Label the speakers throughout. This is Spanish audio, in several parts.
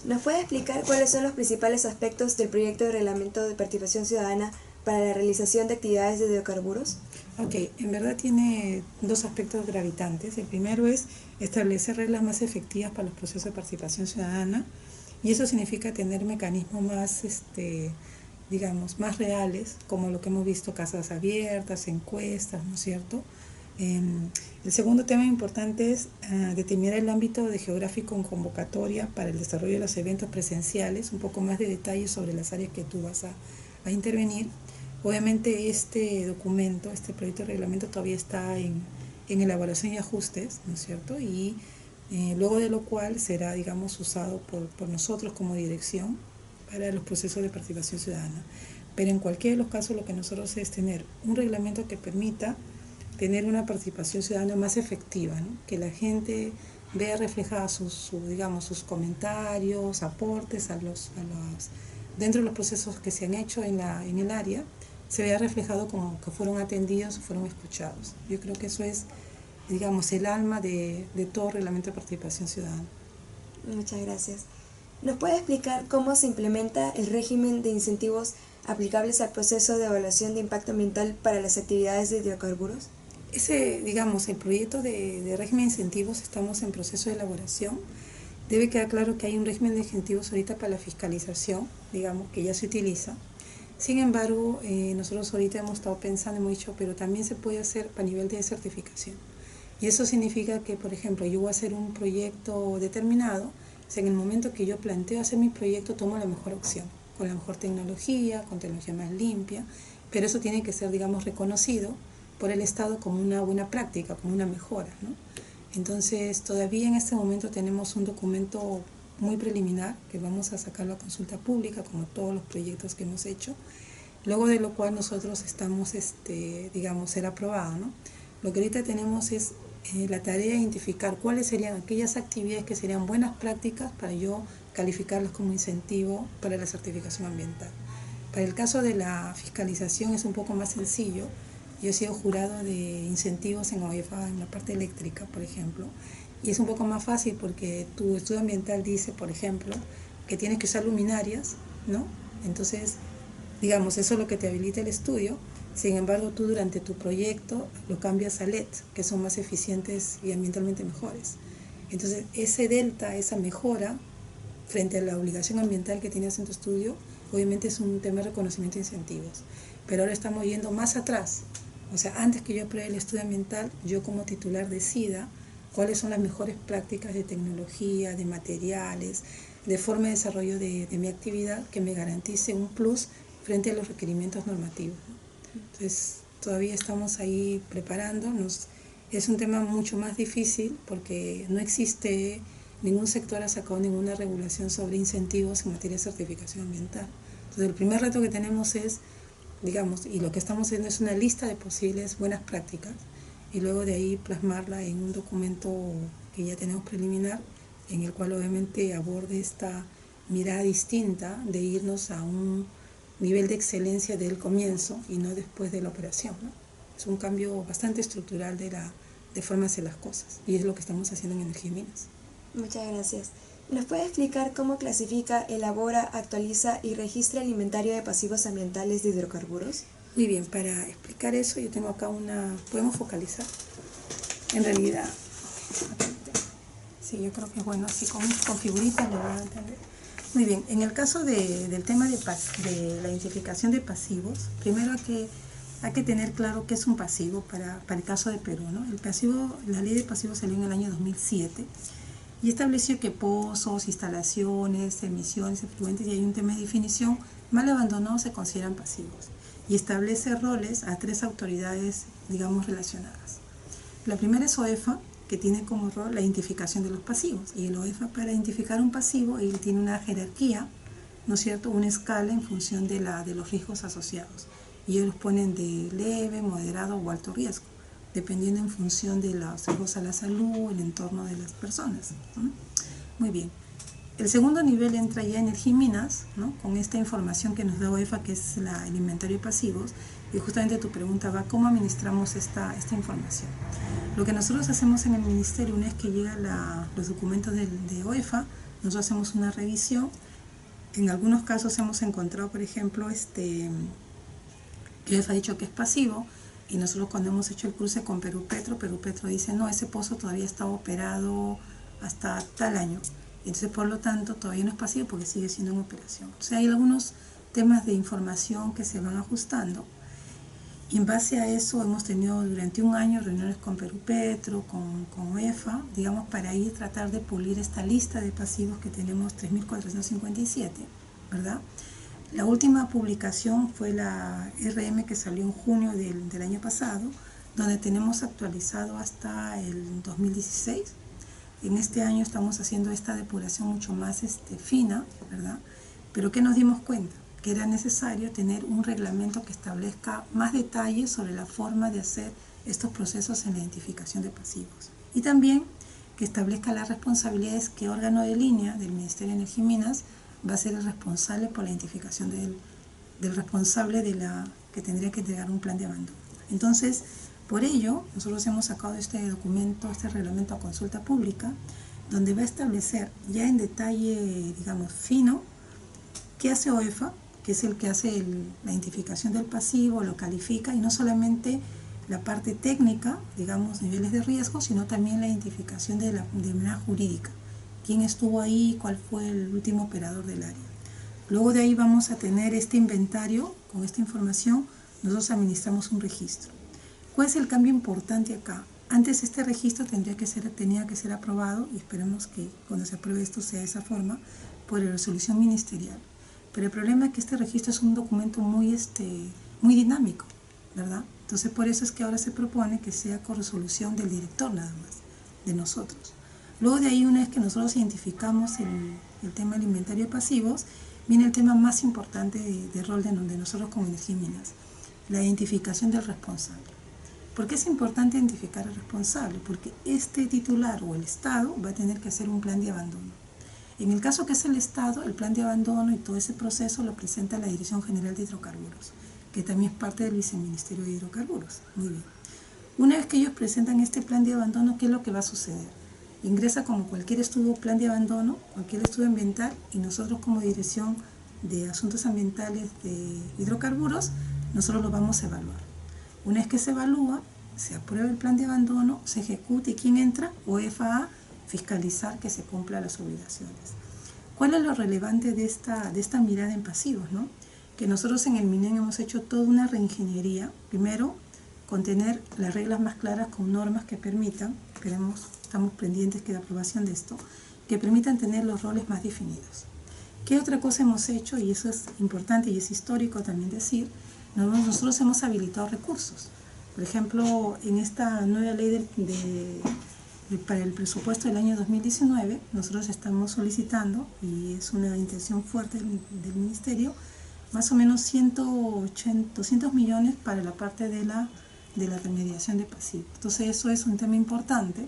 Speaker 1: ¿Nos puede explicar cuáles son los principales aspectos del proyecto de reglamento de participación ciudadana para la realización de actividades de hidrocarburos?
Speaker 2: Ok, en verdad tiene dos aspectos gravitantes. El primero es establecer reglas más efectivas para los procesos de participación ciudadana, y eso significa tener mecanismos más, digamos, más reales, como lo que hemos visto, casas abiertas, encuestas, ¿no es cierto? El segundo tema importante es determinar el ámbito de geográfico en convocatoria para el desarrollo de los eventos presenciales, un poco más de detalles sobre las áreas que tú vas a intervenir. Obviamente este documento, este proyecto de reglamento todavía está en elaboración y ajustes, ¿no es cierto? Y luego de lo cual será, digamos, usado por nosotros como dirección para los procesos de participación ciudadana. Pero en cualquiera de los casos lo que nosotros es tener un reglamento que permita tener una participación ciudadana más efectiva, ¿no? Que la gente vea reflejadas sus comentarios, aportes dentro de los procesos que se han hecho en el área, se vea reflejado como que fueron atendidos, fueron escuchados. Yo creo que eso es, digamos, el alma de todo reglamento de participación ciudadana.
Speaker 1: Muchas gracias. ¿Nos puede explicar cómo se implementa el régimen de incentivos aplicables al proceso de evaluación de impacto ambiental para las actividades de hidrocarburos?
Speaker 2: El proyecto de régimen de incentivos, estamos en proceso de elaboración. Debe quedar claro que hay un régimen de incentivos ahorita para la fiscalización, digamos, que ya se utiliza. Sin embargo, nosotros ahorita hemos estado pensando, hemos dicho, pero también se puede hacer a nivel de certificación. Y eso significa que, por ejemplo, yo voy a hacer un proyecto determinado, o sea, en el momento que yo planteo hacer mi proyecto, tomo la mejor opción, con la mejor tecnología, con tecnología más limpia, pero eso tiene que ser, digamos, reconocido por el Estado como una buena práctica, como una mejora, ¿no? Entonces, todavía en este momento tenemos un documento muy preliminar que vamos a sacarlo a consulta pública, como todos los proyectos que hemos hecho, luego de lo cual nosotros estamos, digamos, ser aprobado, ¿no? Lo que ahorita tenemos es la tarea de identificar cuáles serían aquellas actividades que serían buenas prácticas para yo calificarlas como incentivo para la certificación ambiental. Para el caso de la fiscalización es un poco más sencillo. Yo he sido jurado de incentivos en OEFA, en la parte eléctrica, por ejemplo, y es un poco más fácil porque tu estudio ambiental dice, por ejemplo, que tienes que usar luminarias, ¿no? Entonces, digamos, eso es lo que te habilita el estudio. Sin embargo, tú durante tu proyecto lo cambias a LED, que son más eficientes y ambientalmente mejores. Entonces, ese delta, esa mejora frente a la obligación ambiental que tienes en tu estudio, obviamente es un tema de reconocimiento de incentivos. Pero ahora estamos yendo más atrás. O sea, antes que yo apruebe el estudio ambiental, yo como titular decida cuáles son las mejores prácticas de tecnología, de materiales, de forma de desarrollo de mi actividad que me garantice un plus frente a los requerimientos normativos. Entonces, todavía estamos ahí preparándonos. Es un tema mucho más difícil porque no existe, ningún sector ha sacado ninguna regulación sobre incentivos en materia de certificación ambiental. Entonces, el primer reto que tenemos es, digamos, y lo que estamos haciendo es una lista de posibles buenas prácticas y luego de ahí plasmarla en un documento que ya tenemos preliminar, en el cual obviamente aborde esta mirada distinta de irnos a un nivel de excelencia del comienzo y no después de la operación, ¿no? Es un cambio bastante estructural de forma de hacer las cosas y es lo que estamos haciendo en Energía y Minas.
Speaker 1: Muchas gracias. ¿Nos puede explicar cómo clasifica, elabora, actualiza y registra el inventario de pasivos ambientales de hidrocarburos?
Speaker 2: Muy bien, para explicar eso yo tengo acá ¿podemos focalizar? En realidad, sí, yo creo que es bueno, así con figuritas lo van a entender. Muy bien, en el caso del tema de la identificación de pasivos, primero hay que tener claro qué es un pasivo para el caso de Perú, ¿no? La ley de pasivos salió en el año 2007 y estableció que pozos, instalaciones, emisiones, efluentes, y hay un tema de definición, mal abandonados se consideran pasivos, y establece roles a 3 autoridades, digamos, relacionadas. La primera es OEFA, que tiene como rol la identificación de los pasivos, y el OEFA, para identificar un pasivo, él tiene una jerarquía, ¿no es cierto?, una escala en función de los riesgos asociados, y ellos los ponen de leve, moderado o alto riesgo, dependiendo en función de los riesgos a la salud, el entorno de las personas, ¿no? Muy bien. El segundo nivel entra ya Energía y Minas, ¿no? Con esta información que nos da OEFA, que es el inventario de pasivos, y justamente tu pregunta va, ¿cómo administramos esta información? Lo que nosotros hacemos en el ministerio, una vez que llegan los documentos de OEFA, nosotros hacemos una revisión. En algunos casos hemos encontrado, por ejemplo, que les ha dicho que es pasivo, y nosotros cuando hemos hecho el cruce con Perú Petro dice, no, ese pozo todavía está operado hasta tal año. Entonces, por lo tanto, todavía no es pasivo porque sigue siendo en operación. O sea, hay algunos temas de información que se van ajustando. Y en base a eso hemos tenido durante un año reuniones con Perú Petro, con UEFA, digamos, para ir tratar de pulir esta lista de pasivos que tenemos 3.457, ¿verdad? La última publicación fue la RM que salió en junio del año pasado, donde tenemos actualizado hasta el 2016. En este año estamos haciendo esta depuración mucho más fina, ¿verdad? Pero ¿qué nos dimos cuenta? Que era necesario tener un reglamento que establezca más detalles sobre la forma de hacer estos procesos en la identificación de pasivos. Y también que establezca las responsabilidades que órgano de línea del Ministerio de Energía y Minas va a ser el responsable por la identificación del responsable que tendría que entregar un plan de abandono. Entonces, por ello, nosotros hemos sacado este documento, este reglamento a consulta pública, donde va a establecer ya en detalle, digamos, fino, qué hace OEFA, que es el que hace la identificación del pasivo, lo califica, y no solamente la parte técnica, digamos, niveles de riesgo, sino también la identificación de manera jurídica. Quién estuvo ahí, cuál fue el último operador del área. Luego de ahí vamos a tener este inventario, con esta información, nosotros administramos un registro. ¿Cuál es el cambio importante acá? Antes este registro tenía que ser aprobado, y esperemos que cuando se apruebe esto sea de esa forma, por la resolución ministerial. Pero el problema es que este registro es un documento muy dinámico, ¿verdad? Entonces por eso es que ahora se propone que sea con resolución del director nada más, de nosotros. Luego de ahí, una vez que nosotros identificamos el tema del inventario de pasivos, viene el tema más importante de rol de nosotros como Energía y Minas, la identificación del responsable. ¿Por qué es importante identificar al responsable? Porque este titular o el Estado va a tener que hacer un plan de abandono. En el caso que es el Estado, el plan de abandono y todo ese proceso lo presenta la Dirección General de Hidrocarburos, que también es parte del Viceministerio de Hidrocarburos. Muy bien. Una vez que ellos presentan este plan de abandono, ¿qué es lo que va a suceder? Ingresa como cualquier plan de abandono, cualquier estudio ambiental, y nosotros como Dirección de Asuntos Ambientales de Hidrocarburos, nosotros lo vamos a evaluar. Una vez que se evalúa, se aprueba el plan de abandono, se ejecuta, y ¿quién entra? OEFA a fiscalizar que se cumplan las obligaciones. ¿Cuál es lo relevante de esta mirada en pasivos, ¿no? Que nosotros en el MINEN hemos hecho toda una reingeniería. Primero, contener las reglas más claras con normas que permitan, estamos pendientes de aprobación de esto, que permitan tener los roles más definidos. ¿Qué otra cosa hemos hecho? Y eso es importante y es histórico también decir, nosotros hemos habilitado recursos. Por ejemplo, en esta nueva ley para el presupuesto del año 2019, nosotros estamos solicitando, y es una intención fuerte del Ministerio, más o menos 200 millones para la parte de la remediación de pasivos. Entonces eso es un tema importante,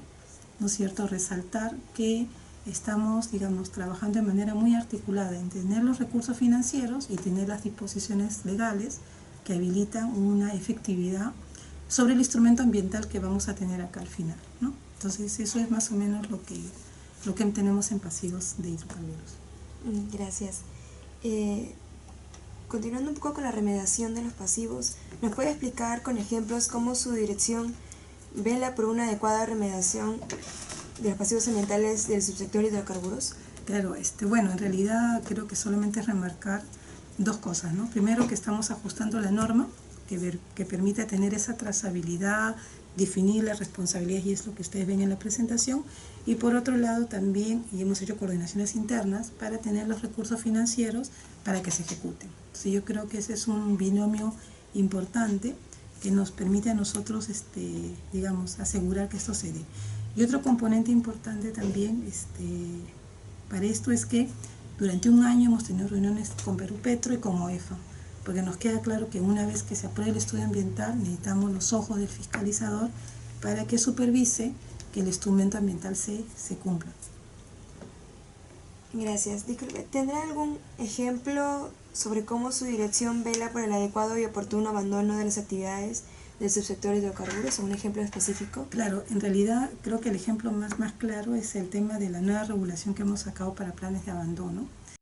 Speaker 2: ¿no es cierto?, resaltar que estamos, digamos, trabajando de manera muy articulada en tener los recursos financieros y tener las disposiciones legales que habilitan una efectividad sobre el instrumento ambiental que vamos a tener acá al final, ¿no? Entonces eso es más o menos lo que tenemos en pasivos de hidrocarburos.
Speaker 1: Gracias. Continuando un poco con la remediación de los pasivos, ¿nos puede explicar con ejemplos cómo su dirección vela por una adecuada remediación de los pasivos ambientales del subsector hidrocarburos?
Speaker 2: Claro, bueno, en realidad creo que solamente es remarcar dos cosas, ¿no? Primero, que estamos ajustando la norma que permite tener esa trazabilidad, definir las responsabilidades, y es lo que ustedes ven en la presentación. Y por otro lado también, y hemos hecho coordinaciones internas para tener los recursos financieros para que se ejecuten. Entonces yo creo que ese es un binomio importante que nos permite a nosotros, digamos, asegurar que esto se dé. Y otro componente importante también para esto es que durante un año hemos tenido reuniones con Perú Petro y con OEFA, porque nos queda claro que una vez que se apruebe el estudio ambiental necesitamos los ojos del fiscalizador para que supervise que el instrumento ambiental se cumpla.
Speaker 1: Gracias. Disculpe, ¿tendrá algún ejemplo sobre cómo su dirección vela por el adecuado y oportuno abandono de las actividades del subsector hidrocarburos, un ejemplo específico?
Speaker 2: Claro, en realidad creo que el ejemplo más claro es el tema de la nueva regulación que hemos sacado para planes de abandono,